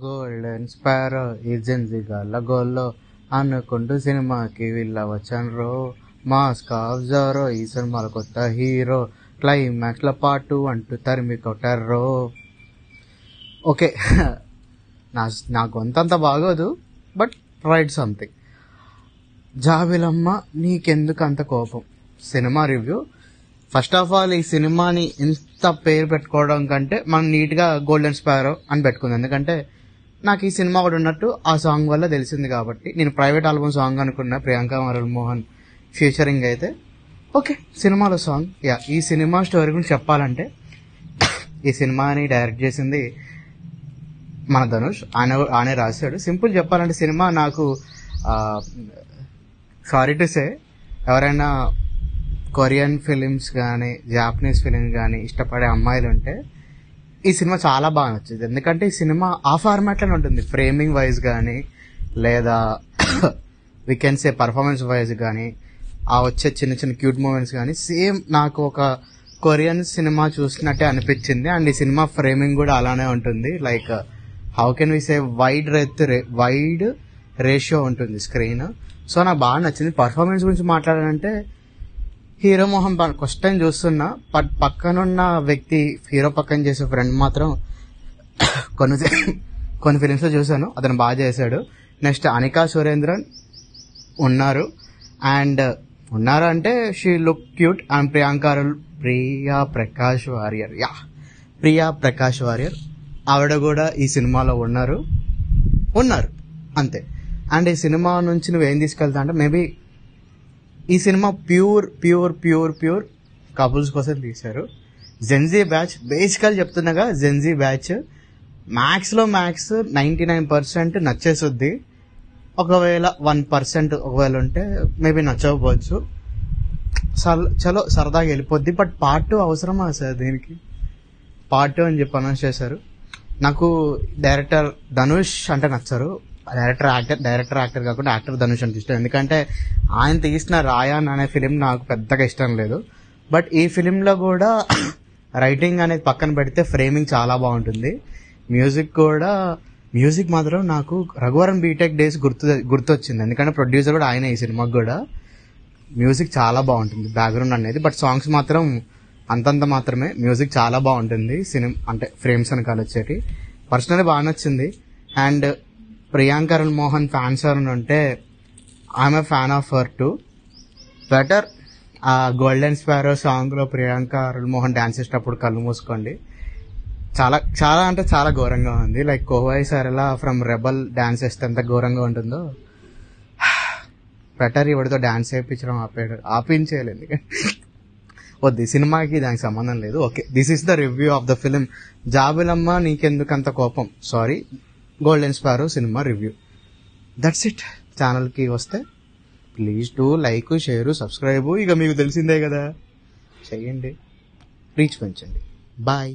Golden sparrow ఏజెన్సీగా లగోల్లో అనుకుంటూ సినిమాకి వెళ్ళవచ్చన్రో. Mask of Jaro ఈ సినిమాలో కొత్త హీరో, క్లైమాక్స్ లో పాటు అంటూ తరిమి కొట్టారో. ఓకే, నా గొంతంత బాగోదు, బట్ రైట్ సంథింగ్. జాబిలమ్మ నీకెందుకు అంత కోపం cinema review. First of all, ఈ సినిమాని ఇంత పేరు పెట్టుకోవడం కంటే మనం నీట్గా గోల్డెన్ స్పారో అని పెట్టుకుంది. ఎందుకంటే నాకు ఈ సినిమా ఒకటి ఉన్నట్టు ఆ సాంగ్ వల్ల తెలిసింది కాబట్టి. నేను ప్రైవేట్ ఆల్బమ్ సాంగ్ అనుకున్నా, ప్రియాంక మోహన్ ఫ్యూచరింగ్ అయితే. ఓకే, సినిమాలో సాంగ్. ఈ సినిమా స్టోరీ గురించి చెప్పాలంటే, ఈ సినిమాని డైరెక్ట్ చేసింది మన ధనుష్. ఆయనే రాశాడు. సింపుల్ చెప్పాలంటే, సినిమా నాకు సారీ టు సే, ఎవరైనా కొరియన్ ఫిలిమ్స్ కానీ జాపనీస్ ఫిలిమ్స్ కానీ ఇష్టపడే అమ్మాయిలు ఉంటే ఈ సినిమా చాలా బాగా నచ్చింది. ఎందుకంటే ఈ సినిమా ఆ ఫార్మాట్లోనే ఉంటుంది. ఫ్రేమింగ్ వైజ్ కానీ, లేదా we can say performance wise కానీ, ఆ వచ్చే చిన్న చిన్న క్యూట్ మూమెంట్స్ కానీ సేమ్ నాకు ఒక కొరియన్ సినిమా చూసినట్టే అనిపించింది. అండ్ ఈ సినిమా ఫ్రేమింగ్ కూడా అలానే ఉంటుంది. Like how can we say wide ratio ఉంటుంది స్క్రీన్. సో నాకు బాగా నచ్చింది. పర్ఫార్మెన్స్ గురించి మాట్లాడాలంటే, హీరో మొహం ఫస్ట్ టైం చూస్తున్నా. పక్కనున్న వ్యక్తి, హీరో పక్కన చేసే ఫ్రెండ్ మాత్రం కొన్ని ఫిలిమ్స్ లో చూశాను, అతను బాగా చేశాడు. నెక్స్ట్ అనికా సురేంద్రన్ ఉన్నారు. అండ్ అంటే she look cute. And Priya Prakash Varrier ఆవిడ కూడా ఈ సినిమాలో ఉన్నారు అంతే. అండ్ ఈ సినిమా నుంచి నువ్వేం తీసుకెళ్తా అంటే, మేబీ ఈ సినిమా ప్యూర్ కపుల్స్ కోసం తీశారు. జెన్జీ బ్యాచ్ బేసికల్ చెప్తున్నాగా, జెన్జీ బ్యాచ్ మ్యాక్స్ 99% నచ్చేసుద్ది. ఒకవేళ 1% ఒకవేళ ఉంటే మేబీ నచ్చకపోవచ్చు. చలో సరదాగా వెళ్ళిపోద్ది. బట్ పార్ట్ 2 అవసరమా సార్? దీనికి పార్ట్ 2 అని చెప్పి అనౌన్స్ చేశారు. నాకు డైరెక్టర్ ధనుష్ అంటే నచ్చరు. డైరెక్టర్ యాక్టర్ కాకుండా యాక్టర్ ధనుష్ అంటే ఇష్టం. ఎందుకంటే ఆయన తీసిన రాయాన్ అనే ఫిలిం నాకు పెద్దగా ఇష్టం లేదు. బట్ ఈ ఫిలింలో కూడా రైటింగ్ అనేది పక్కన పెడితే ఫ్రేమింగ్ చాలా బాగుంటుంది. మ్యూజిక్ మాత్రం నాకు రఘువరన్ బీటెక్ డేస్ గుర్తొచ్చింది. ఎందుకంటే ప్రొడ్యూసర్ కూడా ఆయన. ఈ సినిమాకి కూడా మ్యూజిక్ చాలా బాగుంటుంది, బ్యాక్గ్రౌండ్ అనేది. బట్ సాంగ్స్ మాత్రం అంతంత మాత్రమే. మ్యూజిక్ చాలా బాగుంటుంది. అంటే ఫ్రేమ్స్ అని వచ్చేటి పర్సనల్లీ బాగా నచ్చింది. అండ్ ప్రియాంక మోహన్ ఫ్యాన్స్ ఎవరైనా ఉంటే, I'm a fan of her to. Better ఆ గోల్డెన్ స్పారో సాంగ్ లో ప్రియాంక మోహన్ డాన్స్ చేసేటప్పుడు కళ్ళు మూసుకోండి. చాలా చాలా అంటే చాలా ఘోరంగా ఉంది. లైక్ కోవాయి సరళ ఫ్రమ్ రెబల్ డాన్స్ చేస్తే ఎంత ఘోరంగా ఉంటుందో, బెటర్ ఇవిడితో డాన్స్ చేయించడం ఆపించేయలేదు. వద్దు, సినిమాకి దానికి సంబంధం లేదు. Okay, this is the review of the film జాబిలమ్మ నీకెందుకంత కోపం, sorry, golden sparrow cinema review. That's it. ఛానల్కి వస్తే please do like, share, subscribe. ఇక మీకు తెలిసిందే కదా, చెయ్యండి, రీచ్ పెంచండి. బాయ్.